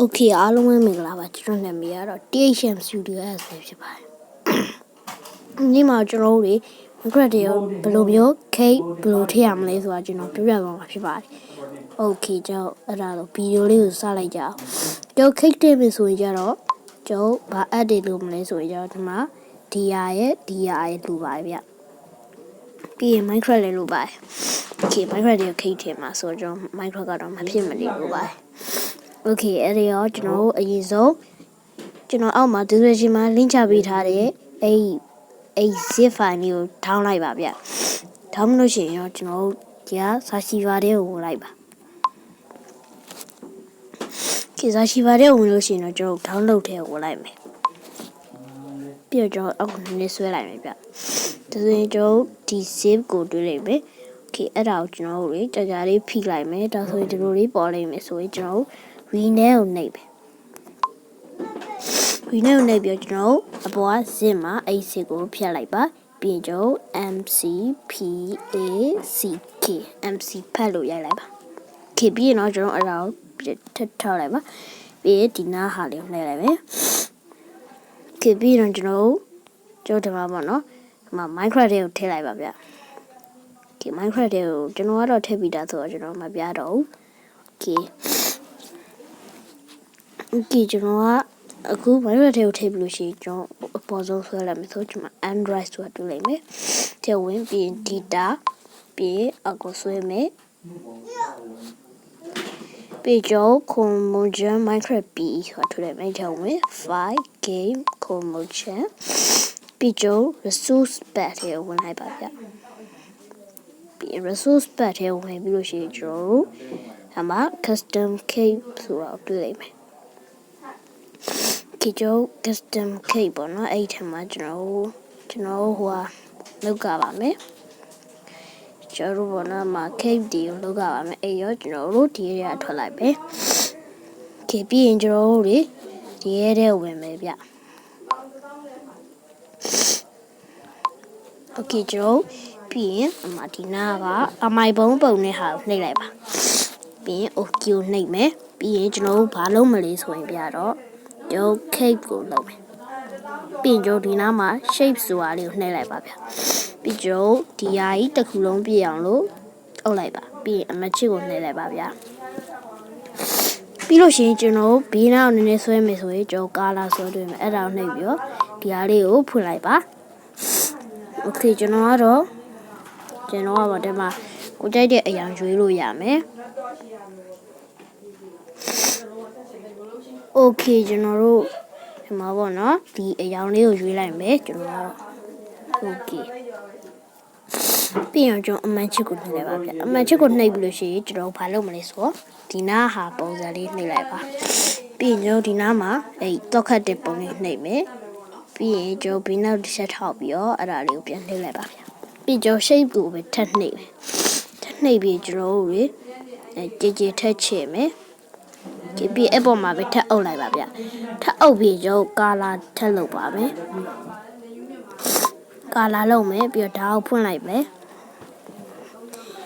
Okay အားလုံးပဲမင်္ဂလာပါကျွန်တော်နာမည်ကတော့ THM Studios ပဲဖြစ်ပါတယ်။ဒီမှာကျွန်တော်တို့တွေ Minecraft တွေဘယ်လိုမျိုး cake ဘယ်လိုထည့်ရမလဲဆိုတာကျွန်တော်ပြပြသွားမှာဖြစ်ပါတယ်။ Okay ကျွန်တော်အဲ့ဒါတော့ဗီဒီယိုလေးကိုစလိုက်ကြအောင်။ကျွန်တော် cake ထည့်မယ်ဆိုရင်ကြတော့ကျွန်တော်ဘာ add တွေလုပ်မလဲဆိုရင်ကျွန်တော်ဒီမှာ DR ရဲ့လိုပါတယ်ဗျ။ပြီးရင် Minecraft လည်းလိုပါတယ်။ Okay Minecraft တွေ cake ထည့်မှာဆိုတော့ကျွန်တော် Minecraft ကတော့မဖြစ်မနေလိုပါတယ်။ Okay အဲ့ဒီတော့ကျွန်တော်အရင်ဆုံးကျွန်တော်အောက်မှာ description မှာ link ချပေးထားတဲ့အဲ့ zip file လေးကို down လိုက်ပါဗျ။ down လို့ရှိရင်တော့ကျွန်တော်ဒီက Zashiver ထဲကိုဝင်လိုက်ပါ။ Okay Zashiver ထဲကိုဝင်လို့ရှိရင်တော့ကျွန်တော် download ထဲကိုဝင်လိုက်မယ်။ပြီးတော့ကျွန်တော်အောက်နည်းနည်းဆွဲလိုက်မယ်ဗျ။ဒါဆိုရင်ကျွန်တော်ဒီ zip ကိုတွေ့လိုက်မယ်။ Okay အဲ့ဒါကိုကျွန်တော်တို့ကြာလေးဖိလိုက်မယ်။ဒါဆိုရင်ဒီလိုလေးပေါ်လိမ့်မယ်ဆိုရင်ကျွန်တော်rename ကိုနှိပ်မယ်။ rename ကိုနှိပ်ပြီးကျွန်တော်အပေါ်က zip မှာအဲ့ zip ကိုဖြတ်လိုက်ပါပြီးရင်ကျွန်တော် MCဖတ်လို့ရိုက်လိုက်ပါ။ Okay ပြီးရင်တော့ကျွန်တော်အဲ့ဒါကိုထပ်ထောက်လိုက်ပါပြီးရင်ဒီနားဟာလေးကိုနှိပ်လိုက်မယ်။ Okay ပြီးရင်ကျွန်တော်ဒီမှာပေါ့နော်ဒီမှာ Minecraft ထဲကိုထည့်လိုက်ပါဗျ။ Okay Minecraft ထဲကိုကျွန်တော်ကတော့ထည့်ပြီးသားဆိုတော့ကျွန်တော်မပြတော့ဘူး။ Okay ကျွန်တော်ကအခု Minecraft ထဲကိုထည့်ပြီးလို့ရှိရင်ကျွန်တော်အပေါ်ဆုံးဆွဲလိုက်မယ်ဆိုကျွန်တော် Android ဆိုတာတွေ့လိုက်မယ်။ထဲဝင်ပြီးရင် data ပြီးရင်အကူဆွဲမယ်။ပြီးတော့ Comotion Minecraft PE ဆိုတာတွေ့လိုက်မယ်။ထဲဝင် file game Comotion ပြီးတော့ resource pack ထဲကိုဝင်လိုက်ပါဗျ။ပြီး resource pack ထဲကိုဝင်ပြီးလို့ရှိရင်ကျွန်တော်တို့အမှာ custom cake ဆိုတာတွေ့လိုက်မယ်။ကျွန်တော် custom cake ပေါ့နော်အဲ့ထက်မှာကျွန်တော်ဟိုလောက်ကပါမယ်ကျွန်တော်ဘောနော်မှာ cake ဒီကိုလောက်ကပါမယ်အဲ့ရောကျွန်တော်တို့ဒီရဲထွက်လိုက်ပဲ။ Okay ပြီးရင်ကျွန်တော်တို့ဒီရဲထဲဝင်မယ်ဗျ။ Okay ကျွန်တော်ပြီးရင်အမဒီနာကအမိုင်ပုံနဲ့ဟာနှိပ်လိုက်ပါပြီးရင် okay ကိုနှိပ်မယ်ပြီးရင်ကျွန်တော်တို့ဘာလုပ်မလဲဆိုရင်ပြတော့ကျွန်တော် cake ကိုလုပ်မယ်ပြီးရင်ကျွန်တော်ဒီနားမှာ shape ဆိုတာလေးကိုနှိပ်လိုက်ပါဗျပြီးကျွန်တော်ဒီဟာကြီးတစ်ခုလုံးပြည့်အောင်လို့အုပ်လိုက်ပါပြီးရင်အမချစ်ကိုနှိပ်လိုက်ပါဗျပြီးလို့ရှိရင်ကျွန်တော်ဘေးနားကိုနည်းနည်းဆွဲမယ်ဆိုရင်ကျွန်တော်ကာလာဆွဲတွေ့မယ်အဲ့ဒါကိုနှိပ်ပြီးတော့ဒီဟာလေးကိုဖွင့်လိုက်ပါ Okay ကျွန်တော်ကတော့ဒီမှာကိုကြိုက်တဲ့အရာရွေးလို့ရမယ် Okay ကျွန်တော်တို့ဒီမှာပေါ့နော်ဒီအရာလေးကိုရွေးလိုက်မယ်ကျွန်တော်ကတော့ Okay ပြီးရင်ကျွန်တော်အမှန်ချစ်ကိုနှိပ်လိုက်ပါဗျအမှန်ချစ်ကိုနှိပ်ပြီးလို့ရှိရင်ကျွန်တော်ဘာလုပ်မလဲဆိုတော့ဒီနားဟာပုံစံလေးနှိပ်လိုက်ပါပြီးရင်ကျွန်တော်ဒီနားမှာအဲ့တော့ခတ်တဲ့ပုံလေးနှိပ်မယ်ပြီးရင်ကျွန်တော်ဘေးနောက်တစ်ချက်ထောက်ပြီးတော့အဲ့ဒါလေးကိုပြန်နှိပ်လိုက်ပါဗျပြီးကျွန်တော် shape ကိုပဲထပ်နှိပ်မယ်ထပ်နှိပ်ပြီးကျွန်တော်တို့ကြည်ထက်ချင်မယ်ဒီပြီးအပေါ်မှာပဲထပ်အုပ်လိုက်ပါဗျထပ်အုပ်ပြီးကျွန်တော်ကာလာထပ်လုပ်ပါမယ်ကာလာလုပ်မယ်ပြီးတော့ဒါကိုဖွင့်လိုက်မယ်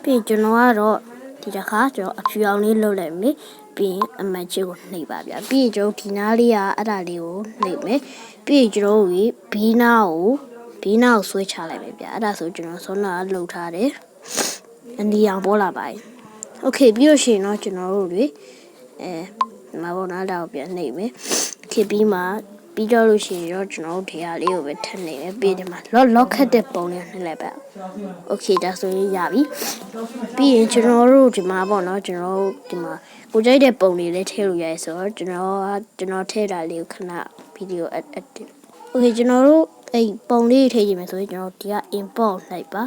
ပြီးကျွန်တော်ကတော့ဒီတစ်ခါကျွန်တော်အဖြူအောင်လေးလုပ်လိုက်မယ်ပြီးရင်အမှန်ချစ်ကိုနှိပ်ပါဗျပြီးရင်ကျွန်တော်ဒီနားလေးကအဲ့ဒါလေးကိုနှိပ်မယ်ပြီးရင်ကျွန်တော်ဘီနာကိုဆွဲချလိုက်မယ်ဗျအဲ့ဒါဆိုကျွန်တော်စောနာလှုပ်ထားတယ်အနီအောင်ပေါ်လာပါတယ်โอเคပြီးလို့ရှိရင်တော့ကျွန်တော်တို့တွေမဘောနာတော့ပြန်နှိပ်မယ်ခေပြီးမှပြီးတော့လို့ရှိရင်တော့ကျွန်တော်တို့ဒီဟာလေးကိုပဲထပ်နေမယ်ပြီးဒီမှာလော့ခတ်တဲ့ပုံလေးနှိပ်လိုက်ပါโอเคဒါဆိုရင်ရပြီပြီးရင်ကျွန်တော်တို့ဒီမှာပေါ့နော်ကျွန်တော်တို့ဒီမှာကိုကြိုက်တဲ့ပုံလေးလေးထည့်လို့ရတယ်ဆိုတော့ကျွန်တော်ထည့်တာလေးကိုခဏဗီဒီယိုโอเคကျွန်တော်တို့အဲ့ပုံလေးထည့်ကြည့်မယ်ဆိုရင်ကျွန်တော်ဒီက import နှိပ်ပါ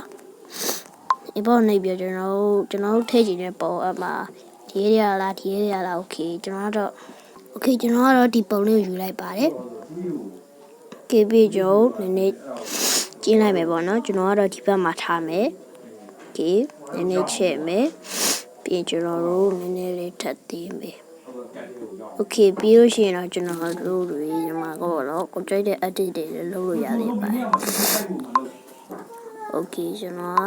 import နှိပ်ပြီးကျွန်တော်တို့ထည့်ကြည့်တဲ့ပုံအမှာဒီရလားโอเคကျွန်တော်ကတော့ဒီပုံလေးကိုယူလိုက်ပါတယ်။ KB ကျုံနည်းနည်းကျင်းလိုက်မယ်ပေါ့နော်ကျွန်တော်ကတော့ဒီဘက်မှာထားမယ် KB နည်းနည်းချဲ့မယ်ပြီးရင်ကျွန်တော်တို့နည်းနည်းလေးထပ်သေးမယ် Okay ပြီးလို့ရှိရင်တော့ကျွန်တော်တို့တွေဒီမှာကတော့ကိုကြိုက်တဲ့ edit တွေလုပ်လို့ရသေးပါတယ် Okay ကျွန်တော်က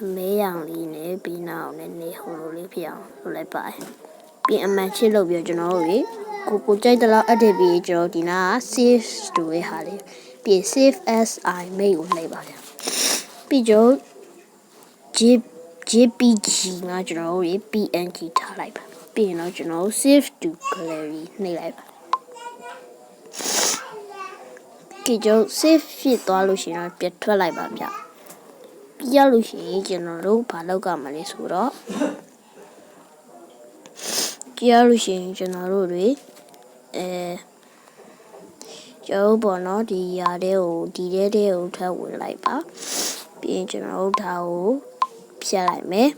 အမဲရောင်လေးနဲ့ပြီးနောက်နည်းနည်းဟိုလိုလေးဖြစ်အောင်လုပ်လိုက်ပါတယ် ပြီးအမှန်ချစ်လို့ပြီးကျွန်တော်တို့ကိုကြိုက်တဲ့လောက်အပ်တဲ့ပြီးကျွန်တော်ဒီနာက save ဆိုတဲ့ဟာလေးပြီး save as I make ကိုနှိပ်ပါဗျာပြီးကျွန်တော် JPG ကကျွန်တော်တို့ PNG ထားလိုက်ပါပြီးရင်တော့ကျွန်တော် save to gallery နှိပ်လိုက်ပါကြည့်ကျွန်တော် save ဖြစ်သွားလို့ရှိရင်ပြတ်ထွက်လိုက်ပါဗျာပြီးရလို့ရှိရင်ကျွန်တော်တို့ဘာလုပ်ကြမလဲဆိုတော့ကြည့်ရလို့ရှိရင်ကျွန်တော်တို့တွေကျွန်တော်ပေါ့နော်ဒီຢာတဲ့ကိုဒီတဲ့ကိုထပ်ဝင်လိုက်ပါပြီးရင်ကျွန်တော်တို့ဒါကိုဖြတ်လိုက်မယ်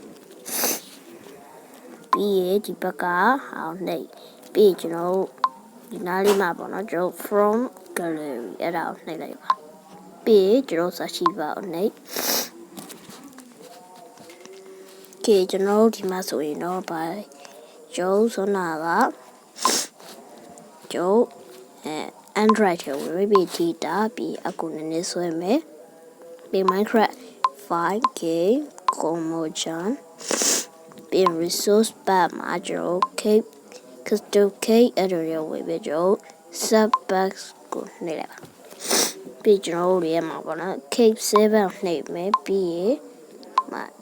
ပြီးရင်ဒီဘက်ကဟောင်းနှိပ်ပြီးကျွန်တော်တို့ဒီနားလေးမှာပေါ့နော်ကျွန်တော် from gallery အဲ့ဒါကိုနှိပ်လိုက်ပါပြီးကျွန်တော် search bar ကိုနှိပ်ကျွန်တော်ဒီမှာဆိုရင်တော့ဗာကျွန်တော်ဆိုနာကကျွန်တော်Android ကို repeat တာပြီးအခုနည်းနည်းဆွဲမယ်ပြီး Minecraft 5K Comojan ပြီး resource bar မှာကျွန်တော် Cape Custom Cape အဲ့လိုရောဝင်ပြီးကျွန်တော် subbox ကိုနှိပ်လိုက်ပါပြီးကျွန်တော်တို့ရဲ့မှာပေါ့နော် Cape 7နှိပ်မယ်ပြီးရင်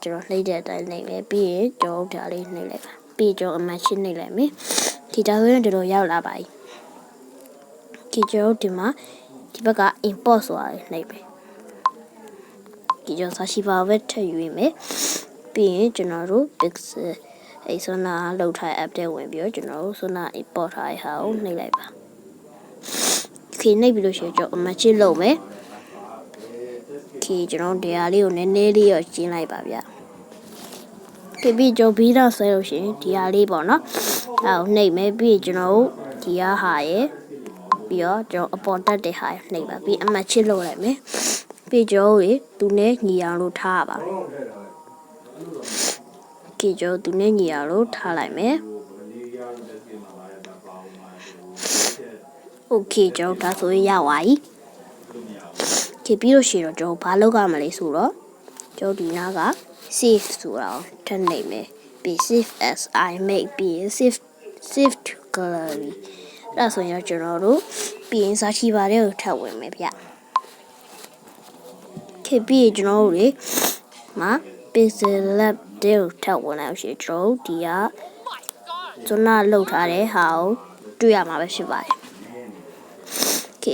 ကျွန်တော်နှိပ်တဲ့အတိုင်းနှိပ်မယ်ပြီးရင်ကျွန်တော်ဒါလေးနှိပ်လိုက်ပါပြီးကျွန်တော်အမှန်ရှင်းနှိပ်လိုက်မယ်ဒီဒါဆိုရင်ဒီလိုရောက်လာပါပြီကျွန်တော်ဒီမှာဒီဘက်က import ဆိုတာနှိပ်မယ်ကျွန်တော် search bar ပဲထည့်ယူမယ်ပြီးရင်ကျွန်တော်တို့ pixel အဲ့ဆိုနာလောက်ထား app တဲ့ဝင်ပြီးတော့ကျွန်တော်တို့ဆိုနာ import ထားတဲ့ဟာကိုနှိပ်လိုက်ပါနှိပ်ပြီးလို့ရှိရင်ကျွန်တော်အမှန်ရှင်းလုပ်မယ်ကျွန်တော်တရားလေးကိုနည်းနည်းလေးရောကျင်းလိုက်ပါဗျာပြီးကျွန်တော်ပြီးတော့ဆဲလို့ရှိရင်ဒီဟာလေးပေါ့နော်အဲ့ကိုနှိပ်မယ်ပြီးကျွန်တော်ဒီဟာရဲ့ပြီးတော့ကျွန်တော်အပေါ်တက်တဲ့ဟာနှိပ်ပါပြီးအမှတ်ချစ်လုပ်လိုက်မယ်ပြီးကျွန်တော်သူနဲ့ညီအောင်လို့ထားပါကျွန်တော်သူနဲ့ညီအောင်လို့ထားလိုက်မယ်โอเคကျွန်တော်ဒါဆိုရင်ရပါပြီပြီးလို့ရှိရင်တော့ကျွန်တော်ဘာလုပ်ရမလဲဆိုတော့ကျွန်တော်ဒီနားက save ဆိုတာကိုထပ်နှိပ်မယ်ပြီး save as I make ပြီး save to gallery အဲ့ဆိုရင်ကျွန်တော်တို့ပြီးရင်စာချီပါတဲ့ကိုထပ်ဝင်မယ်ဗျပြီးကျွန်တော်တို့မှာ pixel lab တဲ့ကိုထပ်ဝင်လိုက်ရှိကျွန်တော်ဒီကကျွန်တော်လောက်ထားတဲ့ဟာကိုတွေ့ရမှာပဲဖြစ်ပါတယ်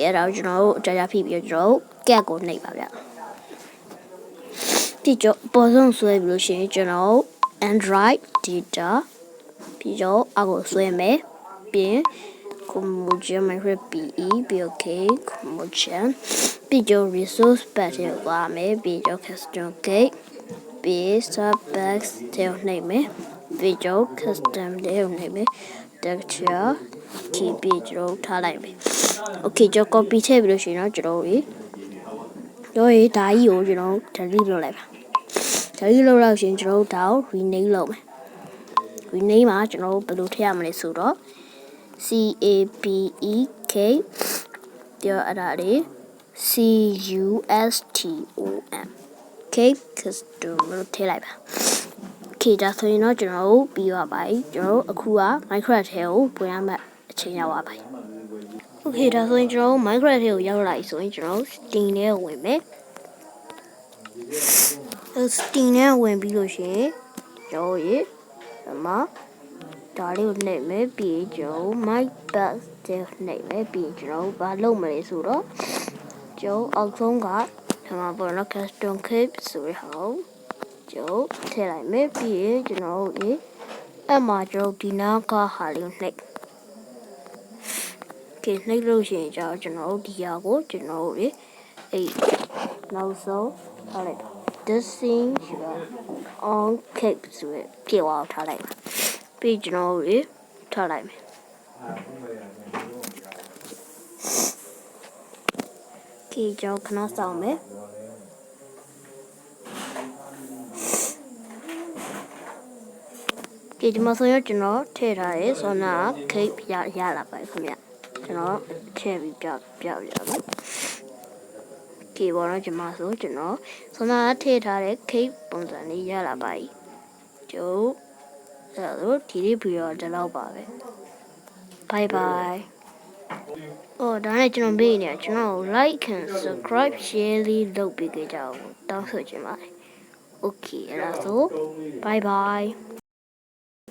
အဲ့တော့ကျွန်တော်တို့အကြကြဖြစ်ပြီးကျွန်တော်ကက်ကိုနှိပ်ပါဗျပြီးတော့ပေါ်ဆုံးဆွဲပြီးလို့ရှိရင်ကျွန်တော် Android data ပြီးတော့အခုဆွဲမယ်ပြီး Comojan Minecraft PE ပြီး OK Comojan ပြီးတော့ resource bar ထဲကိုသွားမယ်ပြီးတော့ custom gate ပြီး subbox ထဲကိုနှိပ်မယ်ပြီးတော့ custom ထဲကိုနှိပ်မယ် texture keep ပြီးကျွန်တော်ထားလိုက်မယ်โอเคကျွန်တော် copy ထည့်ပြီးလို့ရှိရင်တော့ကျွန်တော်ဒါကြီးကိုကျွန်တော် delete လုပ်လိုက်ပါ delete လုပ်လို့ရှိရင်ကျွန်တော်ဒါကို rename လုပ်မယ် rename မှာကျွန်တော်ဘယ်လိုထည့်ရမလဲဆိုတော့ CAPEK ပြောအဲ့ဒါလေး CUSTOM cake custom လို့ထည့်လိုက်ပါဒါဆိုရင်တော့ကျွန်တော်တို့ပြီးသွားပါပြီကျွန်တော်တို့အခုက Minecraft ထဲကိုဝင်ရမယ့်အချိန်ရောက်ပါပြီโอเคဒါဆိုရင်ကျွန်တော်တို့ Minecraft ထဲကိုရောက်လာပြီဆိုရင်ကျွန်တော်တို့ Steam ထဲကိုဝင်မယ်Steam ထဲဝင်ပြီးလို့ရှိရင်ကျွန်တော်ရေဒီမှာဒါလေးကိုနှိပ်မယ်ပြီးကျွန်တော် My Bus ထဲနှိပ်မယ်ပြီးကျွန်တော်ဘာလုပ်မလဲဆိုတော့ကျွန်တော်အောက်ဆုံးကဒီမှာပေါ်တော့ Custom Cape ဆိုရအောင်ကျွန်တော်ထည့်လိုက်မယ်ပြီးရင်ကျွန်တော်အဲ့မှာကျွန်တော်ဒီနားကဟာလေးနှိပ်နှိပ်လို့ရှိရင်ကျွန်တော်ဒီဟာကိုကျွန်တော်အဲ့နောက်ဆုံးထားလိုက် this thing on cape ဆိုရပြေဝအောင်ထားလိုက်ပြီးကျွန်တော်ထားလိုက်မယ်ကျွန်တော်ခဏစောင့်မယ်ဒီမှာဆိုရင်ကျွန်တော်ထည့်ထားရဲဆိုတော့ cape ရလာပါခင်ဗျကျွန်တော်ထည့်ပြီးပြပြပြီဘောတော့ကျွန်မဆိုကျွန်တော်ထည့်ထားတဲ့ cape ပုံစံလေးရလာပါပြီကျုပ် အဲ့တော့ဒီလေးဗီဒီယိုဒီလောက်ပါပဲ bye bye အော်ဒါနဲ့ကျွန်တော်မေးနေကျွန်တော် like and subscribe share လေးလုပ်ပေးကြအောင်တောင်းဆိုချင်ပါတယ် okay အဲ့ဒါဆို bye bye